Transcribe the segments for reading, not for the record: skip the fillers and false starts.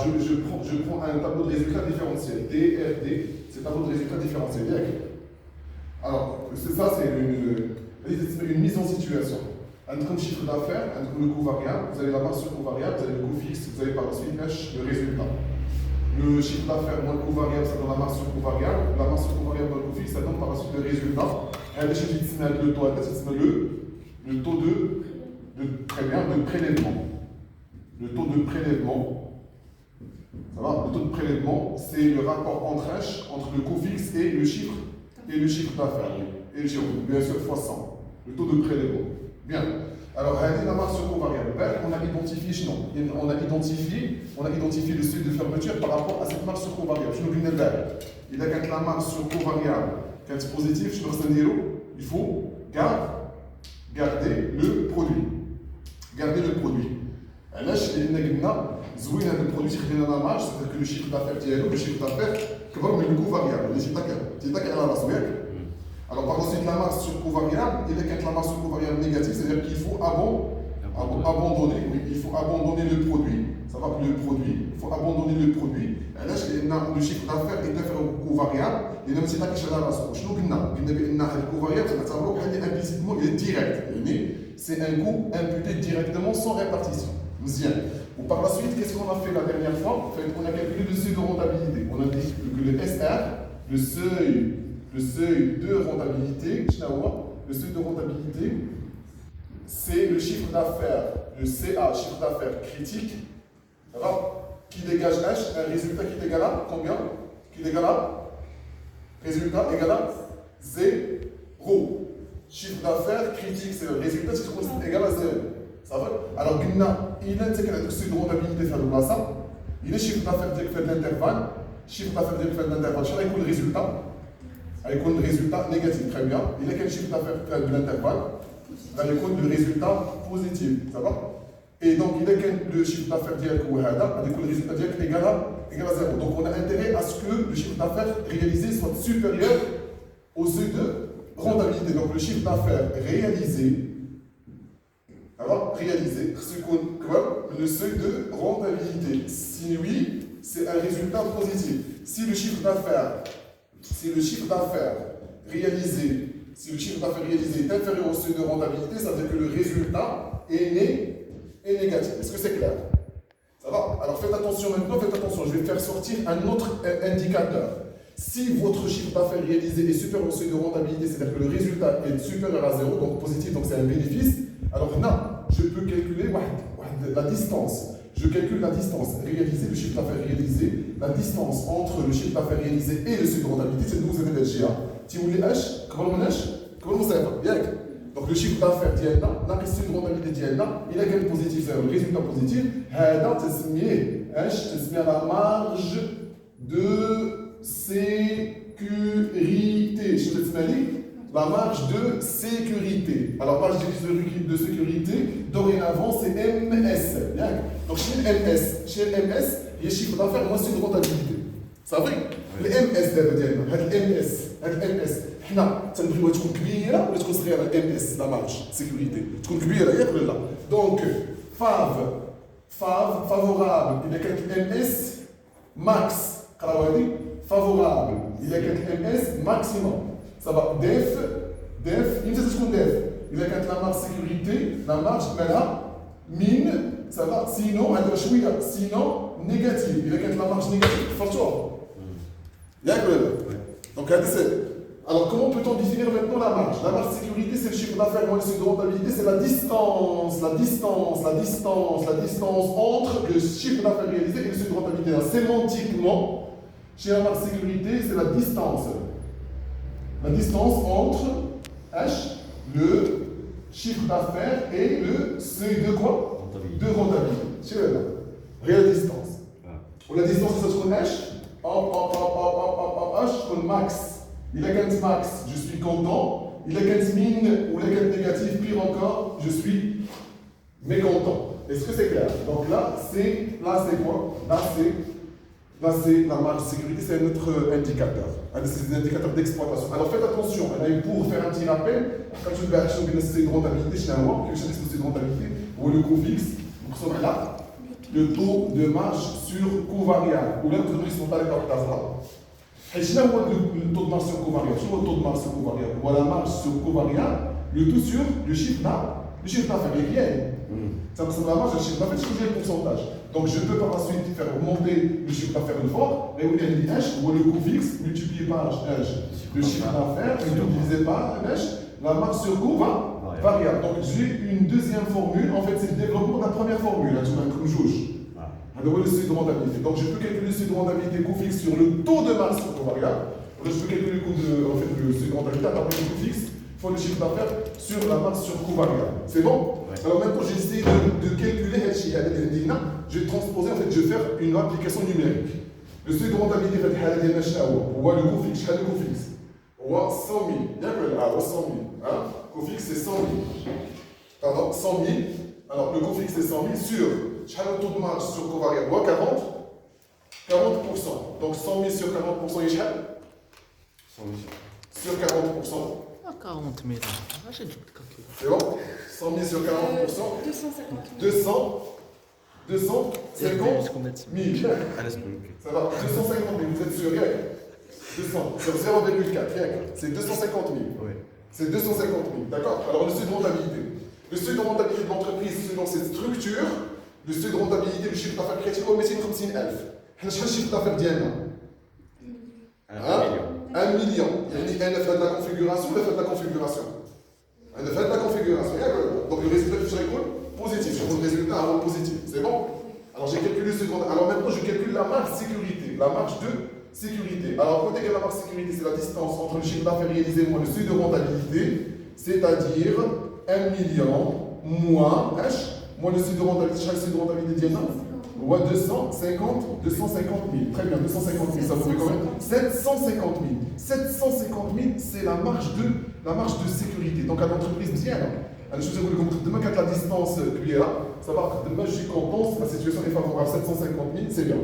je prends un tableau de résultats différentiel. DRD, c'est un tableau de résultats différentiel. Alors, ça, c'est une mise en situation. Entre le chiffre d'affaires, entre le coût variable, vous avez la marge sur coût variable, vous avez le coût fixe, vous avez par la suite le résultat. Le chiffre d'affaires moins le coût variable, ça donne la marge sur coût variable. La marge sur coût variable moins le coût fixe, ça donne par la suite le résultat. Et le chiffre qui met le taux, le taux de prélèvement. Le taux de prélèvement, ça va? Le taux de prélèvement, c'est le rapport entre le coût fixe et le chiffre d'affaires. Et bien sûr, fois 100. Le taux de prélèvement. Bien. Alors, la marge sur coût variable, on a identifié, on a identifié le seuil de fermeture par rapport à cette marge sur coût variable. Je nous dis il a quand la marge sur coût variable, quand c'est positif, je me dis il faut garder le produit. Garder le produit. Là, je dis le produit qui est dans la marge, c'est-à-dire que le chiffre d'affaires, mais le coût variable. Alors, par contre, la marge sur coût variable, il est quand la marge sur coût variable négative, c'est-à-dire qu'il faut abandonner le produit. Ça va que le produit, il faut abandonner le produit. Et là, le chiffre d'affaires est inférieur au coût variable, et même si là, il y a la raison. Je nous dis le coût variable, c'est implicitement, il est direct. C'est un coût imputé directement sans répartition. Bien. Ou par la suite, qu'est-ce qu'on a fait la dernière fois? En fait, on a calculé le seuil de rentabilité. On a dit que le SR, le seuil de rentabilité, c'est le chiffre d'affaires, le CA, chiffre d'affaires critique, qui dégage H, un résultat qui est égal à combien? Qui est égal à résultat égal à 0. Chiffre d'affaires critique, c'est le résultat qui est égal à 0. Ça va? Alors, il a un seuil de rentabilité faire de ça. Il est chiffre d'affaires qui fait de l'intervalle. Chiffre d'affaires qui fait de l'intervalle. Je vais le résultat. Avec un résultat négatif, très bien. Il est quel chiffre d'affaires de l'intervalle? Avec le résultat positif. Ça va? Et donc, il est quel le chiffre d'affaires direct ou avec le résultat direct égal à 0. Donc, on a intérêt à ce que le chiffre d'affaires réalisé soit supérieur au seuil de rentabilité. Donc, le chiffre d'affaires réalisé, le seuil de rentabilité. Si oui, c'est un résultat positif. Si le chiffre d'affaires réalisé est inférieur au seuil de rentabilité, ça veut dire que le résultat est négatif. Est-ce que c'est clair? Ça va? Alors faites attention maintenant, je vais faire sortir un autre indicateur. Si votre chiffre d'affaires réalisé est supérieur au seuil de rentabilité, c'est-à-dire que le résultat est supérieur à 0, donc positif, donc c'est un bénéfice, alors là, je peux calculer la distance. Je calcule la distance réalisée, le chiffre d'affaires réalisé, la distance entre le chiffre d'affaires réalisé et le seuil de rentabilité, c'est 12 LGA. Si vous voulez H, comment vous savez? Bien. Donc le chiffre d'affaires d'Yelna, la question de rentabilité d'Yelna, il a quel positif, c'est le résultat positif. Là, tu as la marge de sécurité. Je te dis, la marge de sécurité. Alors, marge de sécurité, dorénavant, c'est MS. Bien. Donc, chez MS, il y a chiffre d'affaires moins sur de rentabilité. C'est vrai? Le MS, le MS. Là, ça ne peut pas être كبيرة ولا تكون صغيرة MS, la marge de sécurité. تكون كبيرة ياك ولا لا؟ Donc, favorable, il y a quelques MS max. Favorable, il y a quelques MS maximum. Ça va, def, il y a quand la marge sécurité, la marge mine, ça va, sinon négative. Il y a quand la marge négative, fortement. Donc, alors, comment peut-on définir maintenant la marge? La marge sécurité, c'est le chiffre d'affaires moins le seuil de rentabilité, c'est la distance entre le chiffre d'affaires réalisé et le seuil de rentabilité. Alors, sémantiquement, chez la marge sécurité, c'est la distance. La distance entre H, le chiffre d'affaires et le seuil de quoi? De rentabilité. C'est là. Réelle distance. Ou la distance, ça se trouve H, H, comme max. Il a 15 max, je suis content. Il a 15 mine ou il a 15 négatif, pire encore, je suis mécontent. Est-ce que c'est clair? Donc là, c'est quoi? Là, c'est la marge de sécurité, c'est notre indicateur. C'est un indicateur d'exploitation. Alors faites attention, pour faire un petit rappel, quand tu veux acheter une de rentabilité, chez un WAP, que je sais que c'est de rentabilité, ou le coût fixe, nous sommes là. le taux de marge sur coût variable. Ou là, vous ne sont pas d'accord avec ça. Et je le taux de marge sur coût variable. Sur le taux de marge sur coût variable. Ou la marge sur coût variable, le tout sur le chiffre d'affaires. Le chiffre d'affaires est rien. Ça me semble la marge, le chiffre d'affaires, c'est le pourcentage. Donc je peux par la suite faire augmenter le chiffre d'affaires de fort, et où il y a une H, ou le coût fixe, multiplié par H. Le chiffre d'affaires, et tout divisé par H, la marge sur coût variable. Donc j'ai une deuxième formule, en fait c'est le développement de la première formule, là, tu m'as comme juge. Alors le seuil de rentabilité. Donc je peux calculer le seuil de rentabilité coût fixe sur le taux de marge sur coût variable. Là, je peux calculer le coût de, en fait, le seuil de rentabilité à partir du coût fixe, il faut le chiffre d'affaires sur la marge sur coût variable. C'est bon? Alors maintenant j'essaie de calculer, je vais transposer, en fait, je vais faire une application numérique. Le seuil de rentabilité, c'est le coût fixe, le coût fixe. 100 000, bien que là, 100 000. Hein? Le coût fixe c'est 100 000. Pardon, 100 000. Alors le coût fixe c'est 100 000 sur le taux de marge sur coût variable 40%. Donc 100 000 sur 40%, il y a 100 000 sur 40%. Ah, 40 000. Ah, j'ai dû le calculer. C'est bon? 100 000 sur 40%. 250 000. Ça va, 250 000, vous êtes sûr, rien? 200 sur 0,4, rien. C'est 250 000. Oui. C'est 250 000, d'accord? Alors le seuil de rentabilité. Le seuil de rentabilité de l'entreprise selon cette structure, le seuil de rentabilité du chiffre d'affaires critique au 250 000. Quel est le chiffre d'affaires d'Yana? 1 million. Il y a un effet de la configuration, l'effet de la configuration. Un effet de la configuration. Donc le résultat qui serait quoi? Positif. Sur le résultat, un rôle positif. C'est bon? Alors j'ai calculé le second. Alors maintenant je calcule la marge sécurité. La marge de sécurité. Alors côté que la marge sécurité, c'est la distance entre le chiffre d'affaires réalisé moins le seuil de rentabilité, c'est-à-dire 1 million moins H, moins le seuil de rentabilité, chaque seuil de rentabilité d'Yana, ou 250 000. Très bien, 250 000, ça vous fait combien? 750 000. 750 000, c'est la marge de sécurité. Donc à l'entreprise d'Yana, je vous ai dit que la distance qui est là, ça va que demain je compense, la situation est favorable, 750 000, c'est bien.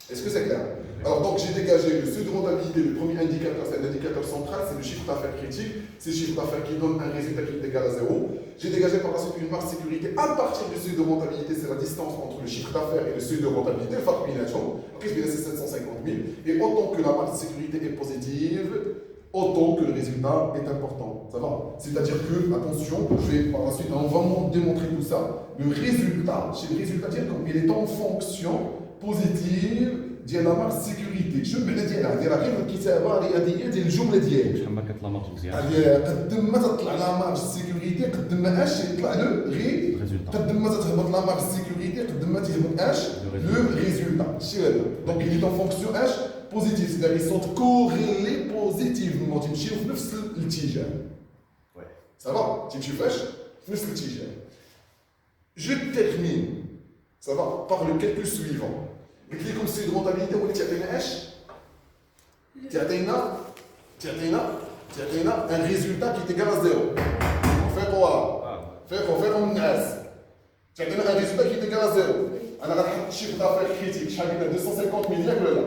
Est-ce que c'est clair? Alors donc j'ai dégagé le seuil de rentabilité, le premier indicateur, c'est un indicateur central, c'est le chiffre d'affaires critique, c'est le chiffre d'affaires qui donne un résultat qui est égal à 0. J'ai dégagé par la suite une marge de sécurité à partir du seuil de rentabilité, c'est la distance entre le chiffre d'affaires et le seuil de rentabilité, le facteur combination. Ok, je vais laisser 750 000, et autant que la marge de sécurité est positive, autant que le résultat est important. Ça va? C'est-à-dire que, attention, je vais par la suite, on va démontrer tout ça, le résultat, chez le résultat, il est en fonction positive ديال لا مارك سيكوريتي شنو المعنى ديالها؟ ديالها غير الكتابه الرياضيه ديال الجمله ديالك شحال ما كتطلع مارك مزيان قد ما تطلع لا مارك سيكوريتي قد ما اش يطلع له غير قد ما تهبط لا مارك سيكوريتي قد ما تهبط اش لو ريزولتا شي هذا دونك il est en fonction اش بوزيتيف c'est-à-dire ils sont corrélés بوزيتيفمون تمشيو في نفس الاتجاه ça va تمشيو فاش في نفس الاتجاه je termine ça va par le calcul suivant. قلت لكم السيد رونتابيليتي هو اللي تعطينا اش؟ تعطينا ان ريزولتا كي تيكال ا زيرو. فيقوا من النعاس. تعطينا ان ريزولتا كي تيكال ا زيرو. انا غنحط الشيفر دافير كريتيك شحال قلنا 250 000 ياك ولا لا؟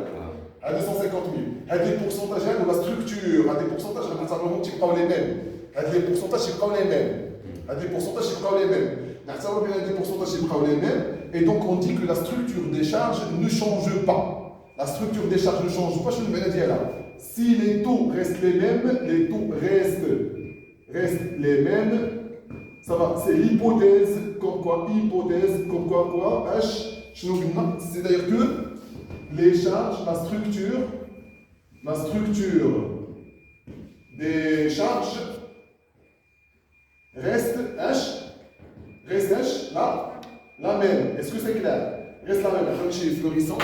250 000. هاد لي بورسونتاج هادو لا ستركتور هاد لي بورسونتاج غنعتبرهم تيبقاو لي ميم. هاد لي بورسونتاج يبقاو لي ميم. نعتبر بان هاد لي بورسونتاج يبقاو لي ميم. Et donc on dit que la structure des charges ne change pas. La structure des charges ne change pas. Je ne vais dire là. Si les taux restent les mêmes, ça va. C'est l'hypothèse comme quoi H. C'est-à-dire que les charges, la structure des charges reste H là. La même, est-ce que c'est clair? Reste la même, chez Florissant,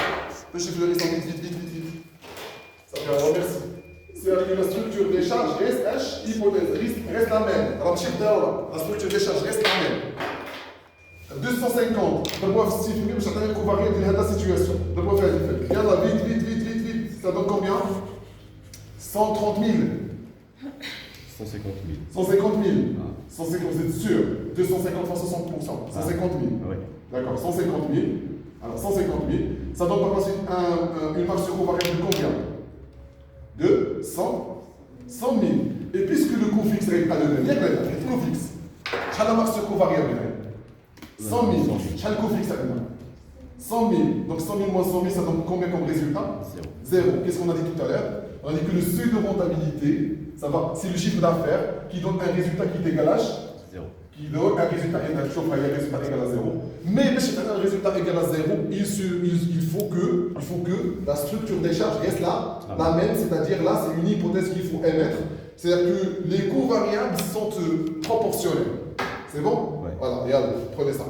vite. Ça fait un remercie. C'est-à-dire que la structure des charges reste H, hypothèse, reste la même. Alors, la structure des charges reste la même. 250, d'abord, si vous voulez, j'attends qu'on varie de la situation. D'abord, regarde vite. Ça donne combien? 130 000. 150 000. 150 000. 150, vous êtes sûr? 250 fois 60%. 150 000. Oui. D'accord, 150 000. Alors 150 000. Ça donne par la suite une marge sur coût variable de combien? De 100 000. Et puisque le coût fixe est à le même, il y a le coût fixe. Quelle est la marge sur coût variable? 100 100 000. Quel coût fixe ça fait 100 000. Donc 100 000 moins 100 000, ça donne combien comme résultat? 0. Qu'est-ce qu'on a dit tout à l'heure? On a dit que le seuil de rentabilité, ça va, c'est le chiffre d'affaires qui donne un résultat qui est égal à 0. Qui donne un résultat égal à 0. Mais si un résultat égal à 0, il faut que la structure des charges reste là, la même, c'est-à-dire là, c'est une hypothèse qu'il faut émettre. C'est-à-dire que les coûts variables sont proportionnels. C'est bon? Ouais. Voilà, et allez, prenez ça.